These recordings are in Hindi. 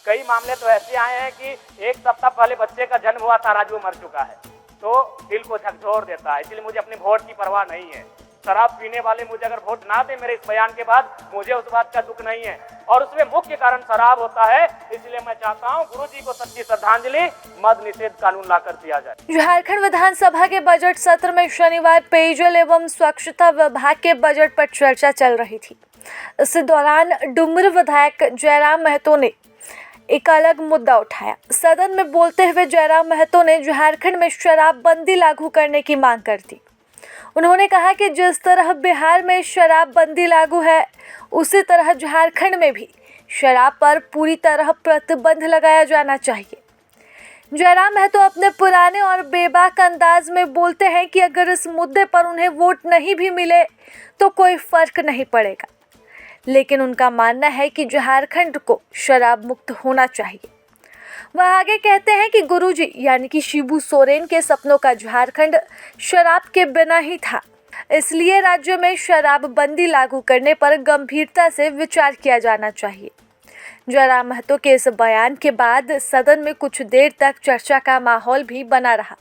कई मामले तो ऐसे आए हैं कि एक सप्ताह पहले बच्चे का जन्म हुआ था, आज वो मर चुका है, तो दिल को झकझोर देता है। इसलिए मुझे अपने वोट की परवाह नहीं है। शराब पीने वाले मुझे अगर वोट ना दे मेरे इस बयान के बाद, मुझे उस बात का दुख नहीं है, और उसमें मुख्य कारण शराब होता है। इसलिए मैं चाहता हूं गुरुजी को सच्ची श्रद्धांजलि, मद निषेध कानून लाकर दिया जाए। झारखंड विधानसभा के बजट सत्र में शनिवार पेयजल एवं स्वच्छता विभाग के बजट पर चर्चा चल रही थी। इस दौरान डुमरी विधायक जयराम महतो ने एक अलग मुद्दा उठाया। सदन में बोलते हुए जयराम महतो ने झारखंड में शराबबंदी लागू करने की मांग कर दी। उन्होंने कहा कि जिस तरह बिहार में शराबबंदी लागू है, उसी तरह झारखंड में भी शराब पर पूरी तरह प्रतिबंध लगाया जाना चाहिए। जयराम महतो अपने पुराने और बेबाक अंदाज में बोलते हैं कि अगर इस मुद्दे पर उन्हें वोट नहीं भी मिले तो कोई फर्क नहीं पड़ेगा, लेकिन उनका मानना है कि झारखंड को शराब मुक्त होना चाहिए। वह आगे कहते हैं कि गुरुजी यानी कि शिबू सोरेन के सपनों का झारखंड शराब के बिना ही था, इसलिए राज्य में शराबबंदी लागू करने पर गंभीरता से विचार किया जाना चाहिए। जयराम महतो के इस बयान के बाद सदन में कुछ देर तक चर्चा का माहौल भी बना रहा।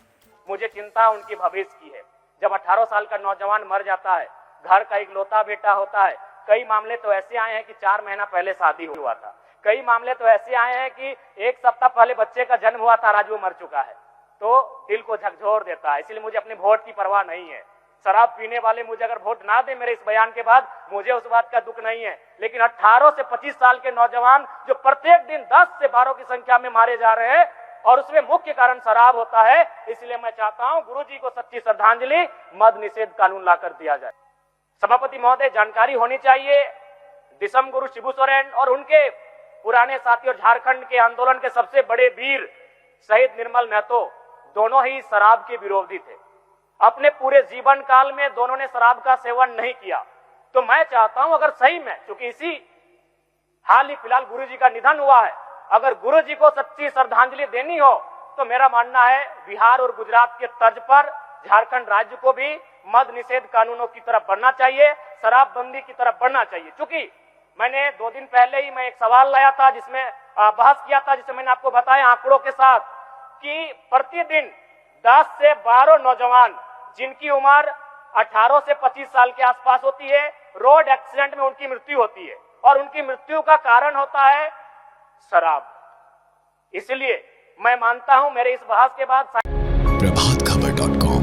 मुझे चिंता उनके भविष्य की है। जब 18 साल का नौजवान मर जाता है, घर का इकलौता बेटा होता है, कई मामले तो ऐसे आए हैं कि 4 महीना पहले शादी हुआ था, कई मामले तो ऐसे आए हैं कि एक सप्ताह पहले बच्चे का जन्म हुआ था, आज वो मर चुका है, तो दिल को झकझोर देता है। इसलिए मुझे अपने वोट की परवाह नहीं है। शराब पीने वाले मुझे अगर वोट ना दे मेरे इस बयान के बाद, मुझे उस बात का दुख नहीं है, लेकिन 18 से 25 साल के नौजवान जो प्रत्येक दिन 10 से 12 की संख्या में मारे जा रहे हैं, और उसमें मुख्य कारण शराब होता है। इसलिए मैं चाहता हूं गुरुजी को सच्ची श्रद्धांजलि, मद निषेध कानून लाकर दिया जाए। सभापति महोदय, जानकारी होनी चाहिए, दिसम गुरु शिबू सोरेन और उनके पुराने साथी और झारखंड के आंदोलन के सबसे बड़े वीर शहीद निर्मल महतो दोनों ही शराब के विरोधी थे। अपने पूरे जीवन काल में दोनों ने शराब का सेवन नहीं किया। तो मैं चाहता हूं अगर सही में, क्योंकि इसी हाल ही फिलहाल गुरुजी का निधन हुआ है, अगर गुरुजी को सच्ची श्रद्धांजलि देनी हो तो मेरा मानना है बिहार और गुजरात के तर्ज पर झारखंड राज्य को भी मद निषेध कानूनों की तरफ बढ़ना चाहिए, शराबबंदी की तरफ बढ़ना चाहिए। क्योंकि मैंने 2 दिन पहले ही मैं एक सवाल लाया था जिसमें बहस किया था, जिसमें मैंने आपको बताया आंकड़ों के साथ कि प्रतिदिन 10 से 12 नौजवान जिनकी उम्र 18 से 25 साल के आसपास होती है, रोड एक्सीडेंट में उनकी मृत्यु होती है, और उनकी मृत्यु का कारण होता है शराब। इसलिए मैं मानता हूं मेरे इस बहस के बाद प्रभातखबर.com